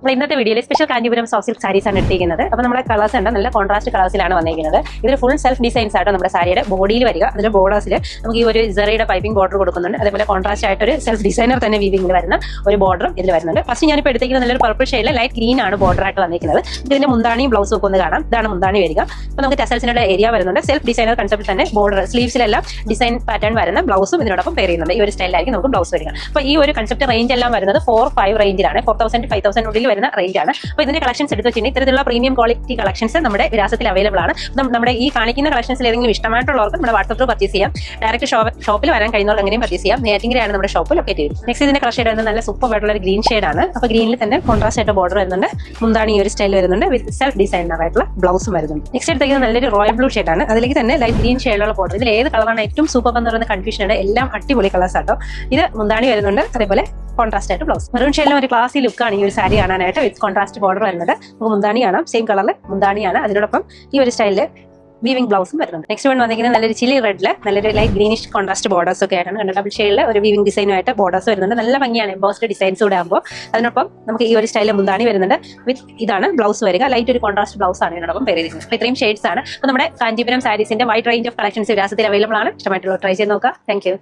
നമ്മൾ ഇന്നത്തെ വീഡിയോയിൽ special Kanchipuram soft silk saris ആണ് എടുത്തിരിക്കുന്നത്. അപ്പോൾ നമ്മുടെ കളേഴ്സ് ഉണ്ട്, നല്ല കോൺട്രാസ്റ്റ് കളേഴ്സിലാണ് വന്നിരിക്കുന്നത്. ഇതിൽ ഫുൾ സെൽഫ് ഡിസൈൻസ് ആയിട്ട് നമ്മുടെ സാരിയുടെ ബോഡിയിൽ വരിക. അതിന്റെ ബോർഡേഴ്സിൽ നമുക്ക് ഈ ഒരു ജെറിയുടെ പൈപ്പിംഗ് ബോർഡർ കൊടുക്കുന്നുണ്ട്. അതേപോലെ കോൺട്രാസ്റ്റ് ആയിട്ട് ഒരു സെൽഫ് ഡിസൈനർ തന്നെ വീവിംഗിൽ വരുന്ന ഒരു ബോർഡറും ഇതിൽ വരുന്നുണ്ട്. ഫസ്റ്റ് ഞാനിപ്പോൾ എടുത്തിരിക്കുന്ന നല്ലൊരു പർപ്പിൾ ഷെയ്ഡിൽ ലൈറ്റ് ഗ്രീൻ ആണ് ബോർഡർ ആയിട്ട് വന്നിരിക്കുന്നത്. ഇതിന്റെ മുന്താണിയും ബ്ലൗസും ഒക്കെ ഒന്ന് കാണാം. ഇതാണ് മുന്താണി വരിക. അപ്പോൾ നമുക്ക് ടെസൽസിന്റെ ഏരിയ വരുന്നുണ്ട്. സെൽഫ് ഡിസൈനർ കൺസെപ്റ്റ് തന്നെ ബോർഡർ സ്ലീവ്സിലെല്ലാം ഡിസൈൻ പാറ്റേൺ വരുന്ന ബ്ലൗസും ഇതിനോടൊപ്പം പെയർ ചെയ്യുന്നുണ്ട്. ഈ ഒരു സ്റ്റൈലായിരിക്കും നമുക്ക് ബ്ലൗസ് വരിക. അപ്പോൾ ഈ ഒരു കൺസെപ്റ്റ് റേഞ്ച് എല്ലാം വരുന്നത് 4-5 റേഞ്ചിലാണ്. 4000 to 5000 ഉള്ളിൽ വരുന്ന റേഞ്ചാണ്. അപ്പോൾ ഇതിന്റെ കളക്ഷൻസ് എടുത്ത് വെച്ചിട്ടുണ്ടെങ്കിൽ ഇത്തരത്തിലുള്ള പ്രീമിയം ക്വാളിറ്റി കളക്ഷൻസ് നമ്മുടെ വിലാസത്തിൽ അവൈലബിൾ ആണ്. നമ്മുടെ ഈ കാണിക്കുന്ന കളക്ഷൻസിൽ ഏതെങ്കിലും ഇഷ്ടമായിട്ടുള്ളവർക്ക് നമ്മുടെ വാട്സ്ആപ്പ് പർച്ചേസ് ചെയ്യാം. ഡയറക്റ്റ് ഷോപ്പിൽ വരാൻ കഴിയുന്നവർക്ക് എങ്ങനെയും പർച്ചേസ് ചെയ്യാം. നെയ്യാറ്റിൻകരയാണ് നമ്മുടെ ഷോപ്പ് ലൊക്കേറ്റ് ചെയ്തത്. നെക്സ്റ്റ് ഇതിന്റെ കളർ ഷെയ്ഡ് വരുന്നത് നല്ല സൂപ്പർ ആയിട്ടുള്ള ഒരു ഗ്രീൻ ഷെയ്ഡാണ്. അപ്പോൾ ഗ്രീനിൽ തന്നെ കോൺട്രാസ്റ്റ് ആയിട്ട് ബോർഡർ വരുന്നുണ്ട്. മുന്താണി ഈ ഒരു സ്റ്റൈൽ വരുന്നുണ്ട്. വിത്ത് സെൽഫ് ഡിസൈനർ ആയിട്ടുള്ള ബ്ലൗസും വരുന്നുണ്ട്. നെക്സ്റ്റ് എടുത്തേക്കുന്നത് നല്ലൊരു റോയൽ ബ്ലൂ ഷെയ്ഡാണ്. അതിലേക്ക് തന്നെ ലൈറ്റ് ഗ്രീൻ ഷെയ്ഡുള്ള ബോർഡർ. ഇതിൽ ഏത് കളറാണ് ഏറ്റവും സൂപ്പർ എന്ന് പറയുന്ന കൺഫ്യൂഷൻ ഉണ്ട്. എല്ലാം അടിപൊളി കളേഴ്സ് ആട്ടോ. ഇത് മുന്താണി വരുന്നുണ്ട്. അതേപോലെ കോൺട്രാസ്റ്റ് ആയിട്ട് ബ്ലൗസ്. മെറൂൺ ഷെയ്ഡിലും ഒരു ക്ലാസി ലുക്കാണ് ഈ ഒരു സാരി കാണാനായിട്ട്. വിത്ത് കോൺട്രാസ്റ്റ് ബോർഡർ വരുന്നത്. നമുക്ക് മുന്താണി കാണാം. സെയിം കളറിൽ മുന്താണിയാണ്. അതിനോടൊപ്പം ഈ ഒരു സ്റ്റൈലിൽ വീവിംഗ് ബ്ലൗസും വരുന്നുണ്ട്. നെക്സ്റ്റ് വൺ വന്നിരിക്കുന്നത് നല്ലൊരു ചില്ലി റെഡില് നല്ലൊരു ലൈറ്റ് ഗ്രീനിഷ് കോൺട്രാസ്റ്റ് ബോർഡേഴ്സ് ഒക്കെ ആയിട്ടാണ്. ഡബിൾ ഷെയ്ഡിൽ ഒരു വീവിംഗ് ഡിസൈനുമായിട്ട് ബോർഡേഴ്സ് വരുന്നുണ്ട്. നല്ല ഭംഗിയാണ് എംബോസ്ഡ് ഡിസൈൻസ് കൂടെ ആകുമ്പോൾ. അതിനൊപ്പം നമുക്ക് ഈ ഒരു സ്റ്റൈലിൽ മുന്താണി വരുന്നുണ്ട്. വിത്ത് ഇതാണ് ബ്ലൗസ് വരിക. ലൈറ്റ് ഒരു കോൺട്രാസ്റ്റ് ബ്ലൗസ് ആണ് ഇതിനോടൊപ്പം പേര് ചെയ്തിരിക്കുന്നത്. അപ്പോൾ ഇത്രയും ഷെയ്ഡ്സ് ആണ്. അപ്പോൾ നമ്മുടെ കാഞ്ചീപുരം സാരീസിന്റെ വൈഡ് റേഞ്ച് ഓഫ് കളക്ഷൻസ് വിലാസത്തിൽ അവൈലബിൾ ആണ്. ഇഷ്ടമായിട്ടുള്ള ട്രൈ ചെയ്ത് നോക്കുക. Thank U.